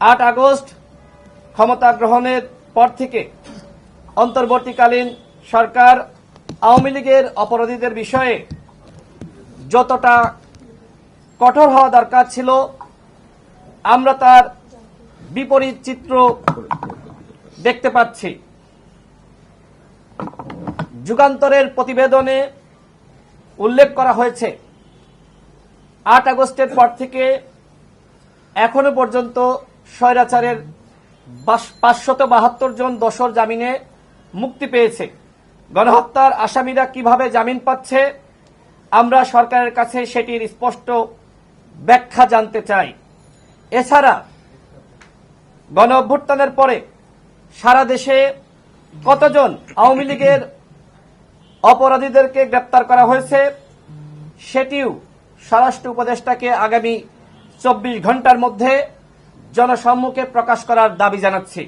8 August ক্ষমতা গ্রহণের পর থেকে অন্তর্বর্তীকালীন সরকার আওয়ামী লীগের অপরাধীদের বিষয়ে যতটা কঠোর হওয়া দরকার ছিল আমরা তার বিপরীত চিত্র দেখতে পাচ্ছি। যুগান্তরের প্রতিবেদনে উল্লেখ করা হয়েছে 8 আগস্টের পর থেকে এখনো পর্যন্ত স্বৈরাচারের 572 জন দোষর জামিনে মুক্তি পেয়েছে। গণহত্যার আসামিরা কিভাবে জামিন পাচ্ছে আমরা সরকারের কাছে সেটির স্পষ্ট ব্যাখ্যা জানতে চাই। এছাড়া গণ অভ্যুত্থানের পরে সারা দেশে কতজন আওয়ামী লীগের অপরাধীদেরকে গ্রেপ্তার করা হয়েছে সেটিও স্বরাষ্ট্র উপদেষ্টাকে আগামী 24 ঘন্টার মধ্যে জনসম্মুখে প্রকাশ করার দাবি জানাচ্ছি।